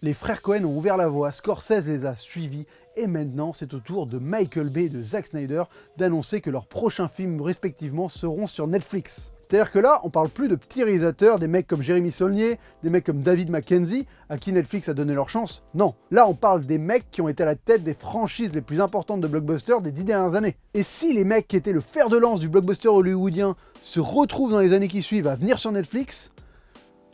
Les frères Cohen ont ouvert la voie, Scorsese les a suivis, et maintenant c'est au tour de Michael Bay et de Zack Snyder d'annoncer que leurs prochains films respectivement seront sur Netflix. C'est-à-dire que là, on parle plus de petits réalisateurs, des mecs comme Jérémy Saulnier, des mecs comme David Mackenzie, à qui Netflix a donné leur chance. Non, là on parle des mecs qui ont été à la tête des franchises les plus importantes de blockbusters des 10 dernières années. Et si les mecs qui étaient le fer de lance du blockbuster hollywoodien se retrouvent dans les années qui suivent à venir sur Netflix,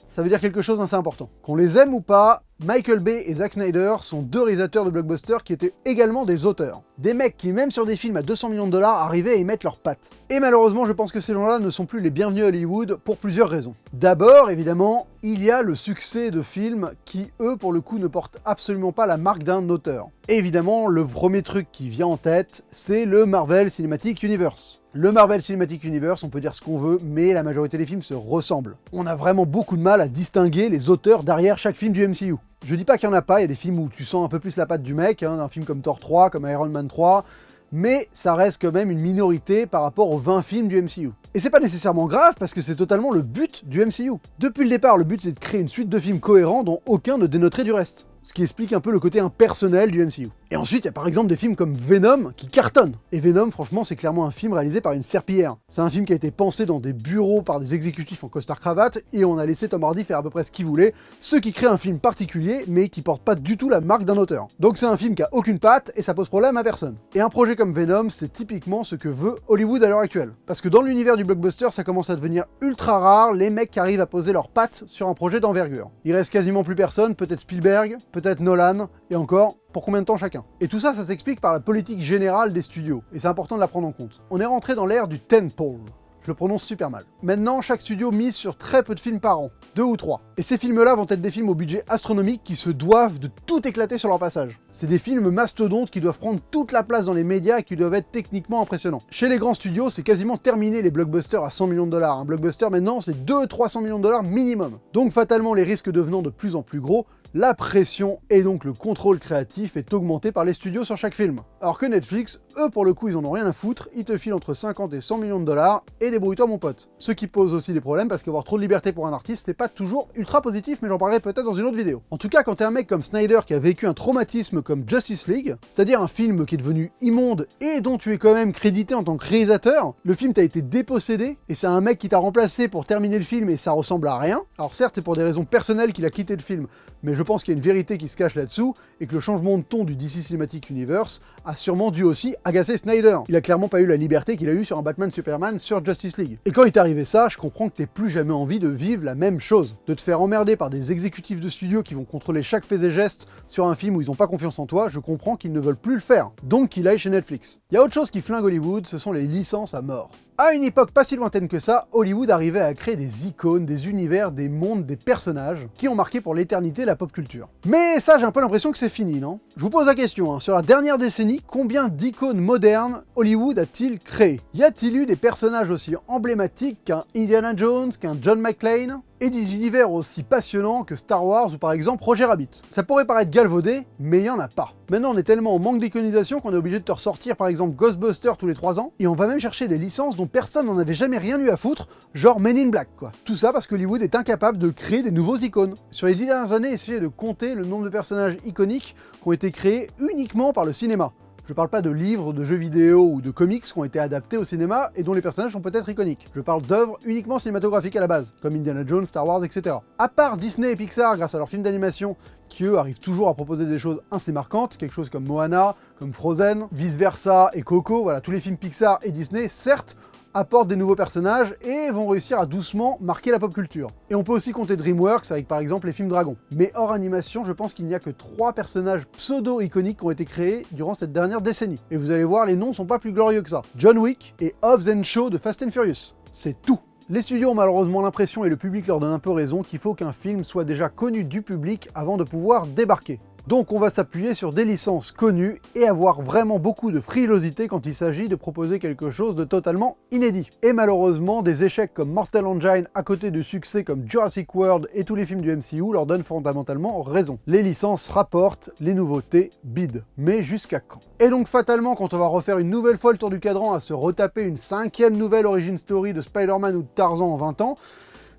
ça veut dire quelque chose d'assez important. Qu'on les aime ou pas, Michael Bay et Zack Snyder sont deux réalisateurs de blockbusters qui étaient également des auteurs. Des mecs qui, même sur des films à 200 millions de dollars, arrivaient à y mettre leurs pattes. Et malheureusement, je pense que ces gens-là ne sont plus les bienvenus à Hollywood pour plusieurs raisons. D'abord, évidemment, il y a le succès de films qui, eux, pour le coup, ne portent absolument pas la marque d'un auteur. Et évidemment, le premier truc qui vient en tête, c'est le Marvel Cinematic Universe. Le Marvel Cinematic Universe, on peut dire ce qu'on veut, mais la majorité des films se ressemblent. On a vraiment beaucoup de mal à distinguer les auteurs derrière chaque film du MCU. Je dis pas qu'il y en a pas, il y a des films où tu sens un peu plus la patte du mec, un film comme Thor 3, comme Iron Man 3, mais ça reste quand même une minorité par rapport aux 20 films du MCU. Et c'est pas nécessairement grave parce que c'est totalement le but du MCU. Depuis le départ, le but c'est de créer une suite de films cohérents dont aucun ne dénoterait du reste. Ce qui explique un peu le côté impersonnel du MCU. Et ensuite, il y a par exemple des films comme Venom qui cartonnent. Et Venom, franchement, c'est clairement un film réalisé par une serpillière. C'est un film qui a été pensé dans des bureaux par des exécutifs en costard-cravate, et on a laissé Tom Hardy faire à peu près ce qu'il voulait, ce qui crée un film particulier, mais qui porte pas du tout la marque d'un auteur. Donc c'est un film qui a aucune patte, et ça pose problème à personne. Et un projet comme Venom, c'est typiquement ce que veut Hollywood à l'heure actuelle. Parce que dans l'univers du blockbuster, ça commence à devenir ultra rare, les mecs qui arrivent à poser leurs pattes sur un projet d'envergure. Il reste quasiment plus personne, peut-être Spielberg, peut-être Nolan, et encore, pour combien de temps chacun? Et tout ça, ça s'explique par la politique générale des studios, et c'est important de la prendre en compte. On est rentré dans l'ère du tentpole. Je le prononce super mal. Maintenant, chaque studio mise sur très peu de films par an, 2 ou 3. Et ces films-là vont être des films au budget astronomique qui se doivent de tout éclater sur leur passage. C'est des films mastodontes qui doivent prendre toute la place dans les médias et qui doivent être techniquement impressionnants. Chez les grands studios, c'est quasiment terminé les blockbusters à 100 millions de dollars. Un blockbuster maintenant, c'est 200-300 millions de dollars minimum. Donc fatalement, les risques devenant de plus en plus gros, la pression et donc le contrôle créatif est augmenté par les studios sur chaque film. Alors que Netflix, eux pour le coup ils en ont rien à foutre, ils te filent entre 50 et 100 millions de dollars et débrouille-toi mon pote. Ce qui pose aussi des problèmes parce qu'avoir trop de liberté pour un artiste c'est pas toujours ultra positif, mais j'en parlerai peut-être dans une autre vidéo. En tout cas quand t'es un mec comme Snyder qui a vécu un traumatisme comme Justice League, c'est-à-dire un film qui est devenu immonde et dont tu es quand même crédité en tant que réalisateur, le film t'a été dépossédé et c'est un mec qui t'a remplacé pour terminer le film et ça ressemble à rien. Alors certes c'est pour des raisons personnelles qu'il a quitté le film, mais je pense qu'il y a une vérité qui se cache là-dessous et que le changement de ton du DC Cinematic Universe a sûrement dû aussi agacer Snyder. Il a clairement pas eu la liberté qu'il a eu sur un Batman Superman sur Justice League. Et quand il t'est arrivé ça, je comprends que t'aies plus jamais envie de vivre la même chose. De te faire emmerder par des exécutifs de studio qui vont contrôler chaque fait et geste sur un film où ils ont pas confiance en toi, je comprends qu'ils ne veulent plus le faire. Donc qu'il aille chez Netflix. Il y a autre chose qui flingue Hollywood, ce sont les licences à mort. À une époque pas si lointaine que ça, Hollywood arrivait à créer des icônes, des univers, des mondes, des personnages qui ont marqué pour l'éternité la pop culture. Mais ça, j'ai un peu l'impression que c'est fini, non? Je vous pose la question, sur la dernière décennie, combien d'icônes modernes Hollywood a-t-il créé? Y a-t-il eu des personnages aussi emblématiques qu'un Indiana Jones, qu'un John McClane? Et des univers aussi passionnants que Star Wars ou par exemple Roger Rabbit. Ça pourrait paraître galvaudé, mais il n'y en a pas. Maintenant on est tellement en manque d'iconisation qu'on est obligé de te ressortir par exemple Ghostbusters tous les 3 ans, et on va même chercher des licences dont personne n'en avait jamais rien eu à foutre, genre Men in Black quoi. Tout ça parce que Hollywood est incapable de créer des nouveaux icônes. Sur les 10 dernières années, essayez de compter le nombre de personnages iconiques qui ont été créés uniquement par le cinéma. Je parle pas de livres, de jeux vidéo ou de comics qui ont été adaptés au cinéma et dont les personnages sont peut-être iconiques. Je parle d'œuvres uniquement cinématographiques à la base, comme Indiana Jones, Star Wars, etc. À part Disney et Pixar grâce à leurs films d'animation, qui eux arrivent toujours à proposer des choses assez marquantes, quelque chose comme Moana, comme Frozen, Vice Versa et Coco, voilà, tous les films Pixar et Disney, certes, apportent des nouveaux personnages et vont réussir à doucement marquer la pop culture. Et on peut aussi compter DreamWorks avec par exemple les films Dragon. Mais hors animation, je pense qu'il n'y a que 3 personnages pseudo-iconiques qui ont été créés durant cette dernière décennie. Et vous allez voir, les noms sont pas plus glorieux que ça. John Wick et Hobbs & Shaw de Fast and Furious. C'est tout. Les studios ont malheureusement l'impression, et le public leur donne un peu raison, qu'il faut qu'un film soit déjà connu du public avant de pouvoir débarquer. Donc on va s'appuyer sur des licences connues et avoir vraiment beaucoup de frilosité quand il s'agit de proposer quelque chose de totalement inédit. Et malheureusement, des échecs comme Mortal Engine à côté de succès comme Jurassic World et tous les films du MCU leur donnent fondamentalement raison. Les licences rapportent, les nouveautés bident. Mais jusqu'à quand? Et donc fatalement, quand on va refaire une nouvelle fois le tour du cadran à se retaper une 5e nouvelle origin story de Spider-Man ou de Tarzan en 20 ans,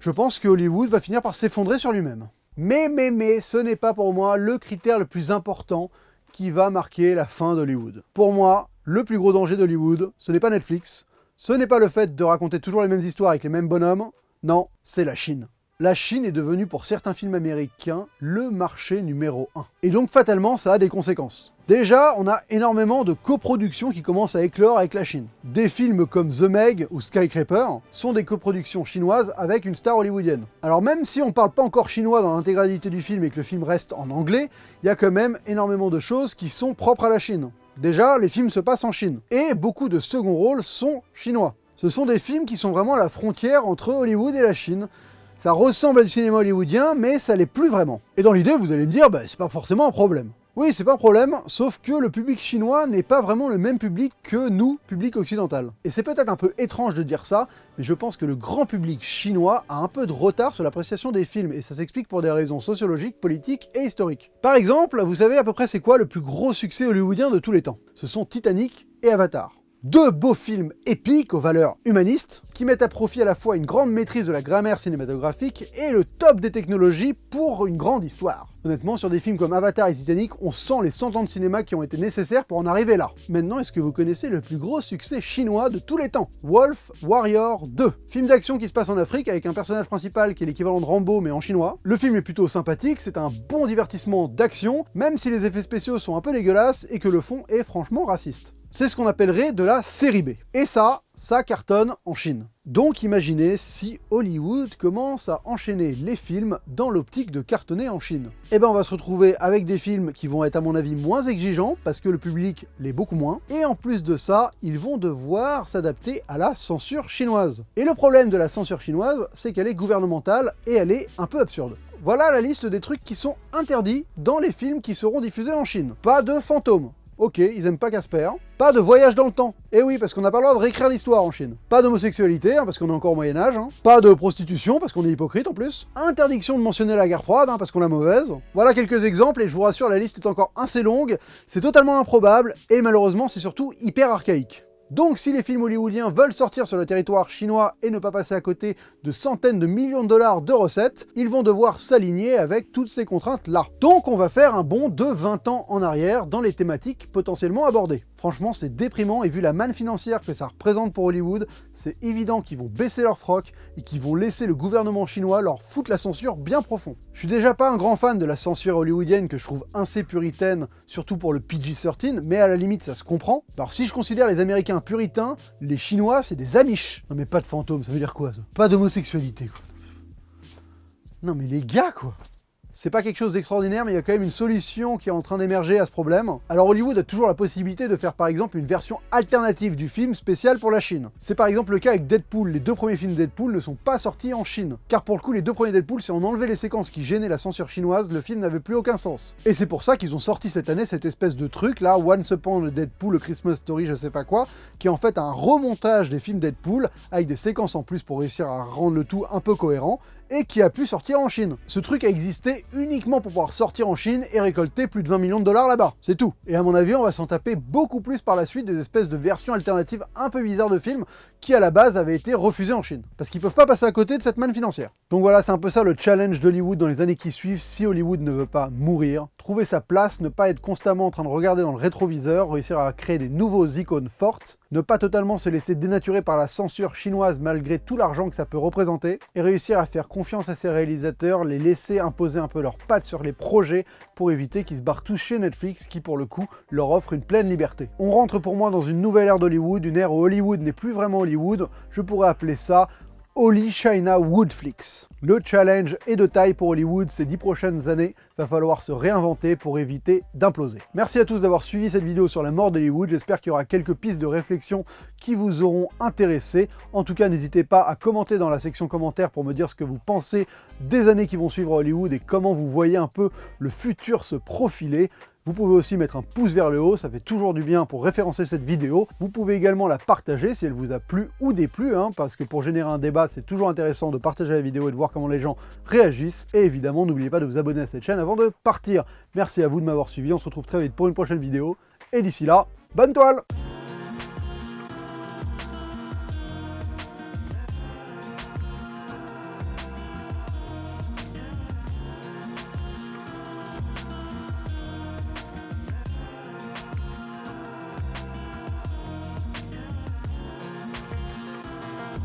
je pense que Hollywood va finir par s'effondrer sur lui-même. Mais, ce n'est pas pour moi le critère le plus important qui va marquer la fin d'Hollywood. Pour moi, le plus gros danger d'Hollywood, ce n'est pas Netflix, ce n'est pas le fait de raconter toujours les mêmes histoires avec les mêmes bonhommes, non, c'est la Chine. La Chine est devenue pour certains films américains le marché numéro 1. Et donc fatalement, ça a des conséquences. Déjà, on a énormément de coproductions qui commencent à éclore avec la Chine. Des films comme The Meg ou Skycraper sont des coproductions chinoises avec une star hollywoodienne. Alors même si on parle pas encore chinois dans l'intégralité du film et que le film reste en anglais, il y a quand même énormément de choses qui sont propres à la Chine. Déjà, les films se passent en Chine. Et beaucoup de second rôles sont chinois. Ce sont des films qui sont vraiment à la frontière entre Hollywood et la Chine. Ça ressemble à du cinéma hollywoodien, mais ça l'est plus vraiment. Et dans l'idée, vous allez me dire, c'est pas forcément un problème. Oui, c'est pas un problème, sauf que le public chinois n'est pas vraiment le même public que nous, public occidental. Et c'est peut-être un peu étrange de dire ça, mais je pense que le grand public chinois a un peu de retard sur l'appréciation des films, et ça s'explique pour des raisons sociologiques, politiques et historiques. Par exemple, vous savez à peu près c'est quoi le plus gros succès hollywoodien de tous les temps? Ce sont Titanic et Avatar. Deux beaux films épiques aux valeurs humanistes, qui mettent à profit à la fois une grande maîtrise de la grammaire cinématographique et le top des technologies pour une grande histoire. Honnêtement, sur des films comme Avatar et Titanic, on sent les 100 ans de cinéma qui ont été nécessaires pour en arriver là. Maintenant, est-ce que vous connaissez le plus gros succès chinois de tous les temps? Wolf Warrior 2. Film d'action qui se passe en Afrique avec un personnage principal qui est l'équivalent de Rambo mais en chinois. Le film est plutôt sympathique, c'est un bon divertissement d'action, même si les effets spéciaux sont un peu dégueulasses et que le fond est franchement raciste. C'est ce qu'on appellerait de la série B. Et ça cartonne en Chine. Donc imaginez si Hollywood commence à enchaîner les films dans l'optique de cartonner en Chine. Et ben on va se retrouver avec des films qui vont être à mon avis moins exigeants parce que le public l'est beaucoup moins. Et en plus de ça, ils vont devoir s'adapter à la censure chinoise. Et le problème de la censure chinoise, c'est qu'elle est gouvernementale et elle est un peu absurde. Voilà la liste des trucs qui sont interdits dans les films qui seront diffusés en Chine. Pas de fantômes. Ok, ils aiment pas Casper. Pas de voyage dans le temps. Eh oui, parce qu'on n'a pas le droit de réécrire l'histoire en Chine. Pas d'homosexualité, parce qu'on est encore au Moyen-Âge. Pas de prostitution, parce qu'on est hypocrite en plus. Interdiction de mentionner la guerre froide, parce qu'on la mauvaise. Voilà quelques exemples, et je vous rassure, la liste est encore assez longue. C'est totalement improbable, et malheureusement, c'est surtout hyper archaïque. Donc si les films hollywoodiens veulent sortir sur le territoire chinois et ne pas passer à côté de centaines de millions de dollars de recettes, ils vont devoir s'aligner avec toutes ces contraintes-là. Donc on va faire un bond de 20 ans en arrière dans les thématiques potentiellement abordées. Franchement, c'est déprimant et vu la manne financière que ça représente pour Hollywood, c'est évident qu'ils vont baisser leur froc et qu'ils vont laisser le gouvernement chinois leur foutre la censure bien profond. Je suis déjà pas un grand fan de la censure hollywoodienne que je trouve assez puritaine, surtout pour le PG-13, mais à la limite ça se comprend. Alors si je considère les Américains puritains, les Chinois c'est des Amish. Non mais pas de fantômes, ça veut dire quoi ça? Pas d'homosexualité quoi. Non mais les gars quoi. C'est pas quelque chose d'extraordinaire, mais il y a quand même une solution qui est en train d'émerger à ce problème. Alors Hollywood a toujours la possibilité de faire par exemple une version alternative du film spécial pour la Chine. C'est par exemple le cas avec Deadpool. Les deux premiers films Deadpool ne sont pas sortis en Chine. Car pour le coup, les deux premiers Deadpool, si on enlevait les séquences qui gênaient la censure chinoise, le film n'avait plus aucun sens. Et c'est pour ça qu'ils ont sorti cette année cette espèce de truc là, Once Upon a Deadpool, le Christmas Story, je sais pas quoi, qui est en fait un remontage des films Deadpool avec des séquences en plus pour réussir à rendre le tout un peu cohérent et qui a pu sortir en Chine. Ce truc a existé uniquement pour pouvoir sortir en Chine et récolter plus de 20 millions de dollars là-bas. C'est tout. Et à mon avis, on va s'en taper beaucoup plus par la suite des espèces de versions alternatives un peu bizarres de films qui à la base avaient été refusés en Chine. Parce qu'ils peuvent pas passer à côté de cette manne financière. Donc voilà, c'est un peu ça le challenge d'Hollywood dans les années qui suivent si Hollywood ne veut pas mourir. Trouver sa place, ne pas être constamment en train de regarder dans le rétroviseur, réussir à créer des nouveaux icônes fortes, ne pas totalement se laisser dénaturer par la censure chinoise malgré tout l'argent que ça peut représenter, et réussir à faire confiance à ses réalisateurs, les laisser imposer un peu leurs pattes sur les projets pour éviter qu'ils se barrent tous chez Netflix qui pour le coup leur offre une pleine liberté. On rentre pour moi dans une nouvelle ère d'Hollywood, une ère où Hollywood n'est plus vraiment Hollywood, je pourrais appeler ça Holy China Woodflix. Le challenge est de taille pour Hollywood ces 10 prochaines années, va falloir se réinventer pour éviter d'imploser. Merci à tous d'avoir suivi cette vidéo sur la mort d'Hollywood, j'espère qu'il y aura quelques pistes de réflexion qui vous auront intéressé. En tout cas, n'hésitez pas à commenter dans la section commentaires pour me dire ce que vous pensez des années qui vont suivre à Hollywood et comment vous voyez un peu le futur se profiler. Vous pouvez aussi mettre un pouce vers le haut, ça fait toujours du bien pour référencer cette vidéo. Vous pouvez également la partager si elle vous a plu ou déplu, parce que pour générer un débat, c'est toujours intéressant de partager la vidéo et de voir comment les gens réagissent. Et évidemment, n'oubliez pas de vous abonner à cette chaîne avant de partir. Merci à vous de m'avoir suivi, on se retrouve très vite pour une prochaine vidéo. Et d'ici là, bonne toile!